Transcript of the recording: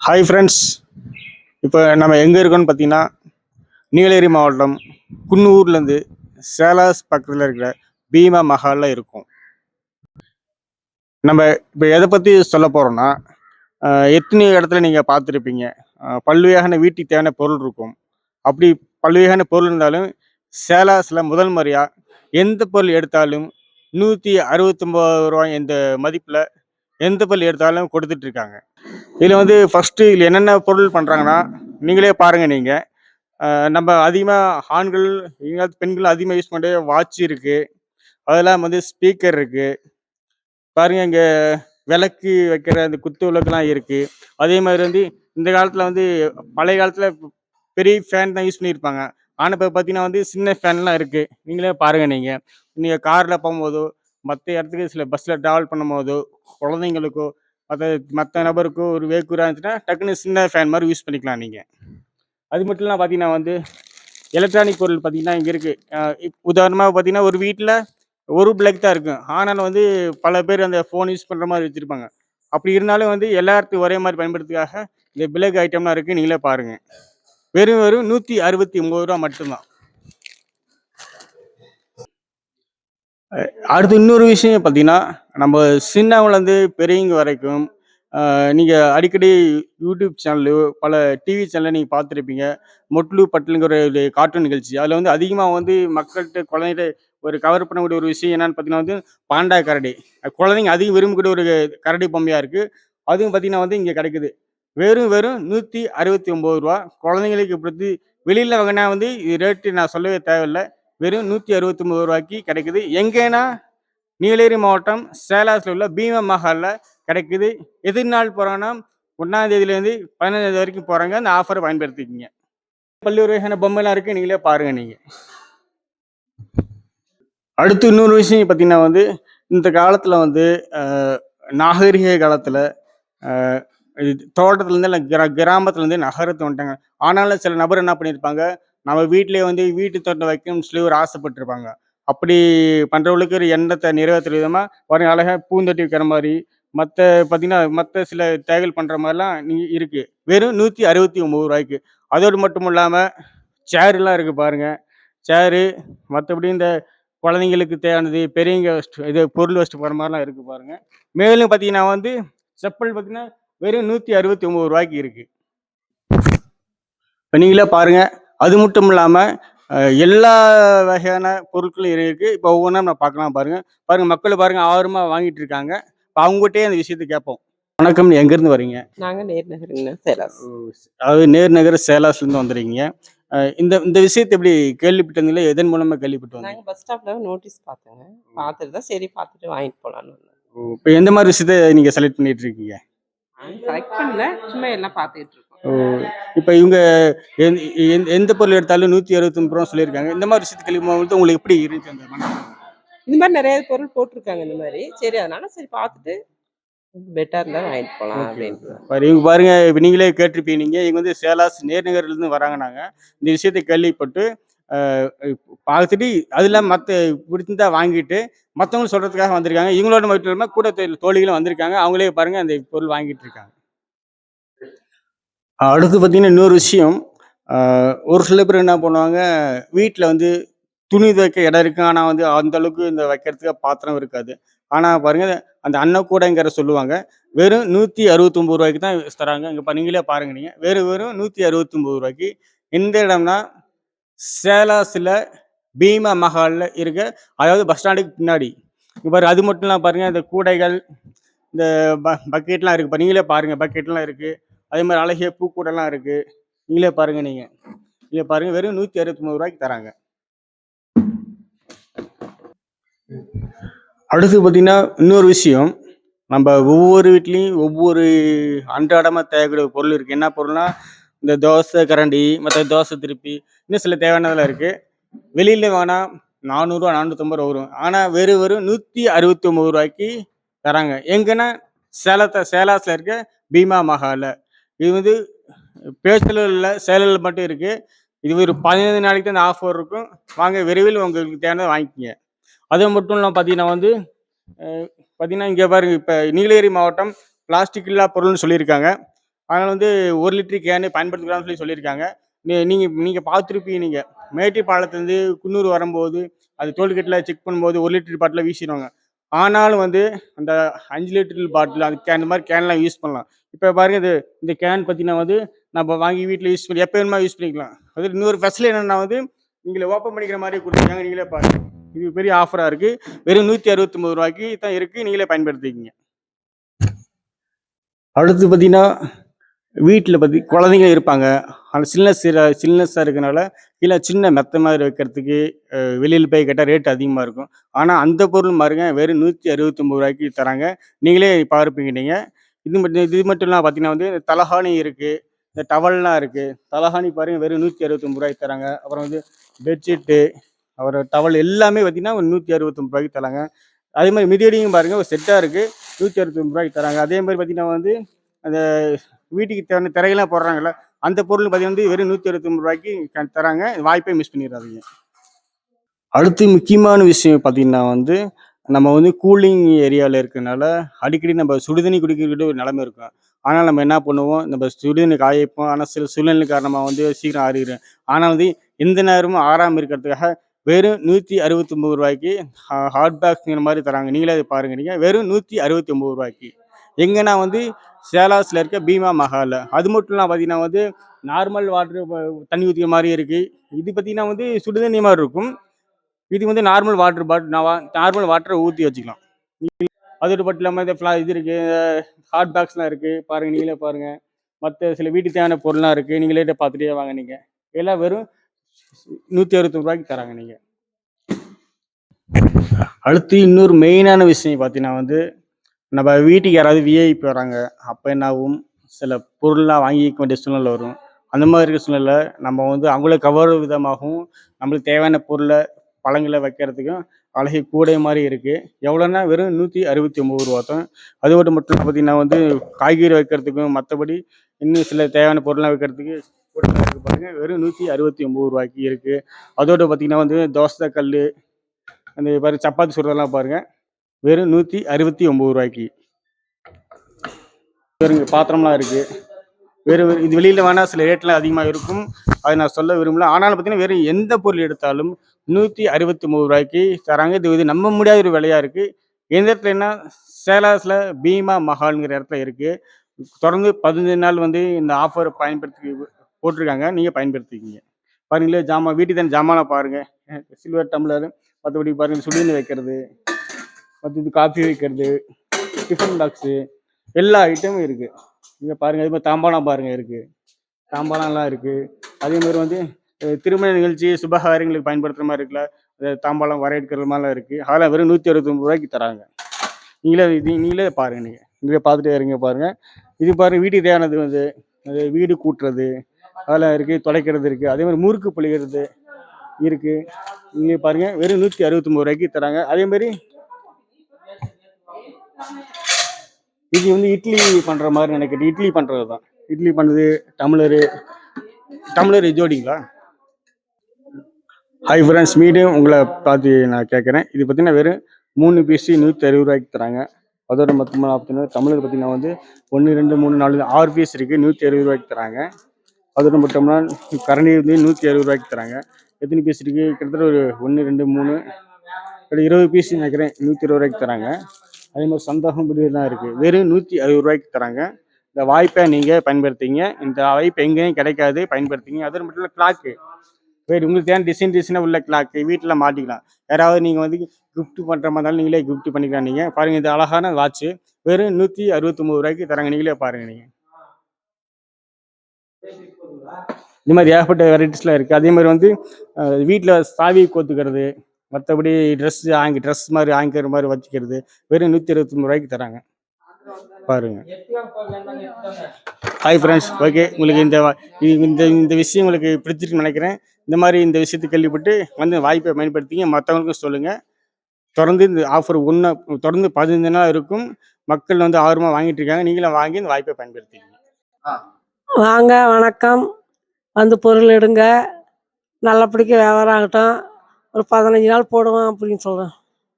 Hi friends. இப்போ நம்ம எங்கே இருக்கோம்னு பார்த்தீங்கன்னா நீலகிரி மாவட்டம் குன்னூர்லேருந்து சேலாஸ் பக்கத்தில் இருக்கிற பீமா மஹாலில் இருக்கும். நம்ம இப்போ எதை பற்றி சொல்ல போகிறோம்னா, எத்தனை இடத்துல நீங்கள் பார்த்துருப்பீங்க, பல்வகையான வீட்டுக்கு தேவையான பொருள் இருக்கும். அப்படி பல்வகையான பொருள் இருந்தாலும் சேலாஸில் முதல் முறையாக எந்த பொருள் எடுத்தாலும் 169 ரூபாய் இந்த மதிப்பில் எந்த பொருள் எடுத்தாலும் கொடுத்துட்ருக்காங்க. இதில் வந்து ஃபஸ்ட்டு இதில் என்னென்ன பொருள் பண்ணுறாங்கன்னா, நீங்களே பாருங்கள். நீங்கள் நம்ம அதிகமாக ஆண்கள் எங்கேயாவது பெண்கள் அதிகமாக யூஸ் பண்ணுற வாட்ச் இருக்குது, அதெல்லாம் வந்து ஸ்பீக்கர் இருக்குது பாருங்க. இங்கே விளக்கு வைக்கிற அந்த குத்து விளக்குலாம் இருக்குது. அதே மாதிரி வந்து இந்த காலத்தில் வந்து பழைய காலத்தில் பெரிய ஃபேன் தான் யூஸ் பண்ணியிருப்பாங்க. ஆனால் இப்போ பார்த்தீங்கன்னா வந்து சின்ன ஃபேன்லாம் இருக்குது. நீங்களே பாருங்கள். நீங்கள் காரில் போகும்போதோ மற்ற இடத்துக்கு சில பஸ்ஸில் ட்ராவல் பண்ணும்போதோ குழந்தைங்களுக்கோ மற்ற மற்ற நபருக்கோ ஒரு வேக்கூராக இருந்துச்சுன்னா டக்குன்னு சின்ன ஃபேன் மாதிரி யூஸ் பண்ணிக்கலாம் நீங்கள். அது மட்டும் இல்லாமல் பார்த்தீங்கன்னா வந்து எலக்ட்ரானிக் பொருள் பார்த்தீங்கன்னா இங்கே இருக்குது. உதாரணமாக பார்த்தீங்கன்னா ஒரு வீட்டில் ஒரு பிளக் தான் இருக்கும். ஆனாலும் வந்து பல பேர் அந்த ஃபோன் யூஸ் பண்ணுற மாதிரி வச்சுருப்பாங்க. அப்படி இருந்தாலும் வந்து எல்லாத்துக்கும் ஒரே மாதிரி பயன்படுத்துறதுக்காக இந்த பிளக் ஐட்டம்லாம் இருக்குது. நீங்களே பாருங்கள். வெறும் 169 ரூபா மட்டும்தான். அடுத்து இன்னொரு விஷயம் பார்த்தீங்கன்னா, நம்ம சின்னவங்கலேருந்து பெரியவங்க வரைக்கும் நீங்கள் அடிக்கடி யூடியூப் சேனலு பல டிவி சேனலில் நீங்கள் பார்த்துருப்பீங்க. மொட்லு பட்லுங்கிற ஒரு கார்ட்டூன் நிகழ்ச்சி. அதில் வந்து அதிகமாக வந்து மக்கள்கிட்ட குழந்தைகிட்ட ஒரு கவர் பண்ணக்கூடிய ஒரு விஷயம் என்னன்னு பார்த்தீங்கன்னா வந்து பாண்டா கரடி. குழந்தைங்க அதிகம் விரும்பக்கூடிய ஒரு கரடி பொம்மையாக இருக்குது. அதுவும் பார்த்தீங்கன்னா வந்து இங்கே கிடைக்குது. வெறும் வெறும் 169 ரூபா. குழந்தைங்களுக்கு பொறுத்து வெளியில் வாங்கினா வந்து இது ரேட்டு நான் சொல்லவே தேவையில்லை. வெறும் 169 ரூபாய்க்கு கிடைக்குது. எங்கேனா நீலகிரி மாவட்டம் சேலாஸில் உள்ள பீமா மஹாலில் கிடைக்குது. எதிர் நாள் போகிறாங்கன்னா 1ஆம் தேதியிலேருந்து 15ஆம் தேதி வரைக்கும் போகிறாங்க. அந்த ஆஃபரை பயன்படுத்திக்கிங்க. பல்வேறு வகையான பொம்மைலாம் இருக்குது. நீங்களே பாருங்கள். நீங்கள் அடுத்து இன்னொரு விஷயம் பார்த்தீங்கன்னா வந்து இந்த காலத்தில் வந்து நாகரிக காலத்தில் தோட்டத்துலேருந்து இல்லை கிராமத்துலேருந்து நகரத்து வந்துட்டாங்க. ஆனாலும் சில நபர் என்ன பண்ணியிருப்பாங்க, நம்ம வீட்டிலேயே வந்து வீட்டு தோட்டம் வைக்கணும்னு சொல்லி ஒரு ஆசைப்பட்டிருப்பாங்க. அப்படி பண்ணுறவங்களுக்கு ஒரு எண்ணத்தை நிறைவேற்றுற விதமாக ஒரு அழகாக பூந்தொட்டி வைக்கிற மாதிரி மற்ற பார்த்தீங்கன்னா மற்ற சில தேவைகள் பண்ணுற மாதிரிலாம் இருக்குது. வெறும் 169 ரூபாய்க்கு. அதோடு மட்டும் இல்லாமல் சேர்லாம் இருக்குது பாருங்கள். சேரு மற்றபடி இந்த குழந்தைங்களுக்கு தேவையானது பெரியவங்க இது பொருள் வச்சுட்டு போகிற மாதிரிலாம் இருக்குது பாருங்கள். மேலும் பார்த்தீங்கன்னா வந்து செப்பல் பார்த்தீங்கன்னா வெறும் 169 ரூபாய்க்கு இருக்குது. இப்போ நீங்களே பாருங்கள். அது மட்டும் இல்லாமல் எல்லா வகையான பொருட்களும் இருக்குது. இப்போ ஒவ்வொன்றா நம்ம பார்க்கலாம். பாருங்கள் மக்கள் பாருங்கள் ஆர்வமாக வாங்கிட்டு இருக்காங்க. இப்போ அவங்ககிட்டே அந்த விஷயத்தை கேட்போம். வணக்கம். எங்கேருந்து வரீங்க? நாங்கள் நேர்நகருங்க, சேலாஸ். அதாவது நேர்நகர் சேலாஸ்லேருந்து வந்துடுறீங்க. இந்த இந்த விஷயத்தை எப்படி கேள்விப்பட்டீங்களா? எதன் மூலமாக கேள்விப்பட்டு வந்தீங்க? நாங்கள் பஸ் ஸ்டாப்பில் நோட்டீஸ் பார்த்தோங்க. பார்த்துட்டு தான் சரி பார்த்துட்டு வாங்கிட்டு போகலான்னு வந்தோம். இப்போ எந்த மாதிரி விஷயத்தை நீங்கள் செலக்ட் பண்ணிட்டு இருக்கீங்க? செலக்ட் பண்ணல, சும்மா எல்லாம் பார்த்துக்கிட்டு இருக்கோம். இப்போ இவங்க எந்த பொருள் எடுத்தாலும் 169 ரூபா சொல்லியிருக்காங்க. இந்த மாதிரி விஷயத்தை கேள்விப்போது உங்களுக்கு எப்படி இருந்துச்சு அந்த மனசு? இந்த மாதிரி நிறைய பொருள் போட்டிருக்காங்க இந்த மாதிரி. சரி அதனால சரி பார்த்துட்டு பெட்டராக இருந்தால் வாங்கிட்டு போகலாம் அப்படின்ட்டு. இவங்க பாருங்க. இப்போ நீங்களே கேட்டிருப்பீங்க. நீங்கள் இவங்க வந்து சேலாஸ் நேர்நகர்லேருந்து வராங்க. நாங்கள் இந்த விஷயத்தை கேள்விப்பட்டு பார்த்துட்டு அது இல்லாமல் மற்ற பிடிச்சிருந்தா வாங்கிட்டு மற்றவங்களும் சொல்கிறதுக்காக வந்திருக்காங்க. இவங்களோட மட்டும் இல்லாமல் கூட தோழிகளும் வந்திருக்காங்க. அவங்களே பாருங்கள் அந்த பொருள் வாங்கிட்டு இருக்காங்க. அடுத்து பார்த்தீங்கன்னா இன்னொரு விஷயம், ஒரு சில பேர் என்ன பண்ணுவாங்க, வீட்டில் வந்து துணி துவைக்க இடம் இருக்குது. ஆனால் வந்து அந்த அளவுக்கு இந்த வைக்கிறதுக்கு பாத்திரம் இருக்காது. ஆனால் பாருங்கள் அந்த அன்னக்கூடைங்கிற சொல்லுவாங்க. வெறும் 169 ரூபாய்க்கு தான் தராங்க. இங்கே நீங்களே பாருங்கள். நீங்கள் வெறும் 169 ரூபாய்க்கு. எந்த இடம்னா சேலாஸில் பீமா மஹாலில் இருக்க, அதாவது பஸ் ஸ்டாண்டுக்கு பின்னாடி. இங்கே பாருங்கள். அது மட்டும் இல்லாமல் பாருங்கள் இந்த கூடைகள் இந்த பக்கெட்லாம் இருக்குது. இப்போ நீங்களே பாருங்கள். பக்கெட்லாம் இருக்குது. அதே மாதிரி அழகிய பூக்கூடெல்லாம் இருக்குது. நீங்களே பாருங்கள். நீங்கள் பாருங்கள். வெறும் 169 ரூபாய்க்கு தராங்க. அடுத்து பார்த்தீங்கன்னா இன்னொரு விஷயம், நம்ம ஒவ்வொரு வீட்லேயும் ஒவ்வொரு அன்றாடமாக தேவைக்கூடிய பொருள் இருக்குது. என்ன பொருள்னா இந்த தோசை கரண்டி, மற்ற தோசை திருப்பி, இன்னும் சில தேவையானதெல்லாம் இருக்குது. வெளியில் வாங்கினா 400 450 ரூபா வரும். ஆனால் வெறும் 169 ரூபாய்க்கு தராங்க. எங்கன்னா சேலாஸில் இருக்க பீமா மஹாலில். இது வந்து பேச்சில் இல்லை, சேலில் மட்டும் இருக்குது. இது ஒரு 15 நாளைக்கு தான் இந்த ஆஃபர் இருக்கும். வாங்க விரைவில் உங்களுக்கு தேவையானதை வாங்கிக்கிங்க. அது மட்டும் இல்லாமல் பார்த்தீங்கன்னா வந்து பார்த்தீங்கன்னா இங்கே பாருங்கள். இப்போ நீலகிரி மாவட்டம் பிளாஸ்டிக் இல்லா பொருள்னு சொல்லியிருக்காங்க. அதனால வந்து 1 லிட்டர் கேனு பயன்படுத்தக்கூடாதுன்னு சொல்லியிருக்காங்க. நீங்க நீங்க பார்த்துருப்பீங்க நீங்க. மேட்டுப்பாளையத்துலேருந்து குன்னூர் வரும்போது, அது டோல்கேட்ல செக் பண்ணும்போது 1 லிட்டர் பாட்டில வீசிருவாங்க. ஆனாலும் வந்து அந்த 5 லிட்டர் பாட்டில் அந்த கேன் இந்த மாரி கேன்லாம் யூஸ் பண்ணலாம். இப்ப பாருங்க இந்த கேன் பார்த்தீங்கன்னா வந்து, நம்ம வாங்கி வீட்ல யூஸ் பண்ணி எப்ப வேணுமா யூஸ் பண்ணிக்கலாம். அது இன்னொரு ஃபெசிலிட்டி என்னன்னா வந்து, நீங்களே ஓப்பன் பண்ணிக்கிற மாரி குடுத்துருக்காங்க. நீங்களே பாருங்க. இது பெரிய ஆஃபரா இருக்கு. வெறும் ரூ. 169 தான் இருக்கு. நீங்களே பயன்படுத்திக்கங்க. அடுத்து பார்த்தீங்கன்னா, வீட்ல குழந்தைங்க இருப்பாங்க. ஆனா சில்னஸ்ஸா இருக்கனால, கீழ சின்ன மெத்த மாரி வைக்கிறதுக்கு வெளியில போய் கேட்டா ரேட் அதிகமா இருக்கும். ஆனா அந்த பொருள் பாருங்க வெறும் ரூ. 169 தராங்க. நீங்களே பார்ப்பீங்க நீங்க. இது மட்டும் இல்லாம பார்த்தீங்கன்னா வந்து தலகாணி இருக்கு. இந்த டவல்லாம் இருக்கு. தலகாணி பாருங்க வெறும் ரூ. 169 தராங்க. அப்புறம் வந்து பெட்ஷீட்டு, அப்புறம் டவல் எல்லாமே பார்த்தீங்கன்னா ரூ. 169 தராங்க. அதே மாரி மிதியடியும் பாருங்க ஒரு செட்டா இருக்கு. ரூ. 169 தராங்க. அதே மாரி பார்த்தீங்கன்னா வந்து அந்த வீட்டுக்கு தேவையான திரையெல்லாம் போடுறாங்கல்ல, அந்த பொருள் பார்த்தீங்கன்னா வந்து வெறும் ரூ. 169 தராங்க. வாய்ப்பே மிஸ் பண்ணிறாதீங்க. அடுத்து முக்கியமான விஷயம் பார்த்தீங்கன்னா வந்து, நம்ம வந்து கூலிங் ஏரியால இருக்கனால, அடிக்கடி நம்ம சுடுதண்ணி குடிக்கக்கூடிய ஒரு நிலைமை இருக்கும். ஆனா நம்ம என்ன பண்ணுவோம், நம்ம சுடுதண்ணி காய வைப்போம். ஆனா சில சூழ்நிலை காரணமா வந்து சீக்கிரம் ஆறிரும். ஆனா வந்து எந்த நேரமும் ஆறாம இருக்கிறதுக்காக வெறும் ரூ. 169 ஹாட் பாக்ஸ்ங்கிற மாரி தராங்க. நீங்களே அத பாருங்க நீங்க. வெறும் ரூ. 169 எங்கன்னா வந்து சேலாஸ்ல இருக்க பீமா மஹால்ல. அது மட்டும் இல்லாம பார்த்தீங்கன்னா வந்து, நார்மல் வாட்டர் தண்ணி ஊத்திக்கிற மாரி இருக்கு. இது பார்த்தீங்கன்னா வந்து சுடுதண்ணி மாரி இருக்கும். இது வந்து நார்மல் வாட்டரை ஊற்றி வச்சுக்கலாம். அதோட மட்டும் இல்லாமல் இந்த இது இருக்கு, ஹாட் பாக்ஸ்லாம் இருக்கு. பாருங்க நீங்களே பாருங்க. மற்ற சில வீட்டுக்கு தேவையான பொருள்லாம் இருக்கு. நீங்களே இதை பார்த்துட்டே வாங்க நீங்க. எல்லாம் வெறும் ரூ. 169 தராங்க நீங்க. அடுத்து இன்னொரு மெயினான விஷயம் பார்த்தீங்கன்னா வந்து, நம்ம வீட்டுக்கு யாராவது விஐபி வராங்க. அப்போ என்ன ஆகும், சில பொருள்லாம் வாங்கிக்க வேண்டிய சூழ்நிலை வரும். அந்த மாதிரி இருக்க சூழ்நிலை நம்ம வந்து அவங்கள கவரும் விதமாகவும், நம்மளுக்கு தேவையான பொருளை பழங்களை வைக்கிறதுக்கும் அழகை கூடை மாதிரி இருக்கு. எவ்வளோன்னா வெறும் ரூ. 169 தான். அது மட்டும் பார்த்தீங்கன்னா வந்து காய்கறி வைக்கிறதுக்கும், மற்றபடி இன்னும் சில தேவையான பொருள்லாம் வைக்கிறதுக்கு கூடைலாம் இருக்கு பாருங்க. வெறும் ரூ. 169 இருக்கு. அதோட பார்த்தீங்கன்னா வந்து தோசை கல், அந்த பாருங்க சப்பாத்தி சுடுறதெல்லாம் பாருங்க. வெறும் ரூ. 169 பாருங்க பாத்திரம்லாம் இருக்கு. இது வெளியில வேணா சில ரேட்லாம் அதிகமாக இருக்கும். அதை நான் சொல்ல விரும்பல. ஆனாலும் பார்த்தீங்கன்னா வேறு எந்த பொருள் எடுத்தாலும் ரூ. 169 தராங்க. இது நம்ப முடியாத ஒரு விலையா இருக்கு. எந்த இடத்துலன்னா சேலாஸ்ல பீமா மஹால்ங்கிற இடத்துல இருக்கு. தொடர்ந்து 15 நாள் வந்து இந்த ஆஃபர் பயன்படுத்தி போட்டிருக்காங்க. நீங்க பயன்படுத்திக்கிங்க. பாருங்களே வீட்டுக்கு தேவையான ஜாமானை பாருங்க. சில்வர் டம்ளர், மற்றபடி பாருங்க சுடுதண்ணி வைக்கிறது, மற்றது காஃபி வைக்கிறது, டிஃபன் பாக்ஸு, எல்லா ஐட்டமும் இருக்கு. நீங்க பாருங்க. அதே மாதிரி தாம்பாளம் பாருங்க இருக்கு. தாம்பாளம்லாம் இருக்கு. அதே மாதிரி வந்து திருமண நிகழ்ச்சி, சுபகாரியங்களுக்கு பயன்படுத்துற மாதிரி இருக்குல்ல, தாம்பாளம் வரவேற்கிற மாதிரிலாம் இருக்கு. அதெல்லாம் வெறும் ரூ. 169 தராங்க. நீங்களே பாருங்க நீங்க. நீங்களே பார்த்துட்டே இருங்க பாருங்க. இது பாருங்க வீட்டுக்கு தேவையானது வந்து அது வீடு கூட்டுறது அதெல்லாம் இருக்கு. துடைக்கிறது இருக்கு. அதே மாதிரி முறுக்கு புளிகிறது இருக்கு. நீங்க பாருங்க வெறும் ரூ. 169 தராங்க. அதே மாதிரி இது வந்து இட்லி பண்ற மாதிரி நினைக்கிறேன். இட்லி பண்றது தான். இட்லி பண்ணுறது டம்ளர் ஜோடிங்களா? ஹாய் ஃப்ரெண்ட்ஸ், மீண்டும் உங்களை பார்த்து நான் கேட்குறேன். இது பார்த்தீங்கன்னா வெறும் 3 பீஸு ரூ. 160 தராங்க. அதோட மொத்தமாக பார்த்தீங்கன்னா டம்ளர் பார்த்தீங்கன்னா வந்து 1, 2, 3, 4, 6 பீஸ் இருக்குது. ரூ. 160 தராங்க. அதோட மொத்தம்னா கரண்டி வந்து ரூ. 160 தராங்க. எத்தனை பீஸ் இருக்குது? கிட்டத்தட்ட ஒரு 1, 2, 3, 20 பீஸ் நினைக்கிறேன். ரூ. 160 தராங்க. அதே மாதிரி சந்தோகம் தான் இருக்குது. வெறும் ரூ. 160 தராங்க. இந்த வாய்ப்பை நீங்கள் பயன்படுத்திங்க. இந்த வாய்ப்பு எங்கேயும் கிடைக்காது, பயன்படுத்திங்க. அதோட மட்டும் இல்லை கிளாக்கு உங்களுக்கு தேவை டிசைனாக உள்ள கிளாக்கு வீட்டில் மாட்டிக்கலாம். யாராவது நீங்கள் வந்து கிஃப்ட் பண்ணுற மாதிரி இருந்தாலும் நீங்களே கிஃப்ட் பண்ணிக்கலாம். நீங்கள் பாருங்கள், இது அழகான வாட்ச்சு வெறும் ரூ. 169 தராங்க. நீங்களே பாருங்கள் நீங்கள். இந்த மாதிரி ஏகப்பட்ட வெரைட்டிஸ்லாம் இருக்குது. அதே மாதிரி வந்து வீட்டில் சாவி கோத்துக்கிறது, மற்றபடி ட்ரெஸ் மாதிரி வாங்கிக்கிற மாதிரி வச்சுக்கிறது வெறும் ரூ. 169 தராங்க. பாருங்க. Hi friends, okay. உங்களுக்கு இந்த விஷயம் உங்களுக்கு பிடிச்சிருக்குன்னு நினைக்கிறேன். இந்த மாதிரி இந்த விஷயத்தை கேள்விப்பட்டு வந்து வாய்ப்பை பயன்படுத்திங்க. மற்றவங்களுக்கும் சொல்லுங்கள். தொடர்ந்து இந்த ஆஃபர் தொடர்ந்து 15 நாள் இருக்கும். மக்கள் வந்து ஆர்வமாக வாங்கிட்டு இருக்காங்க. நீங்களும் வாங்கி இந்த வாய்ப்பை பயன்படுத்திங்க. வாங்க, வணக்கம். வந்து பொருள் எடுங்க. நல்லபடிக்கு வியாபாரம் ஆகட்டும். ஒரு 15 நாள் போடுவோம் அப்படின்னு சொல்கிறேன்.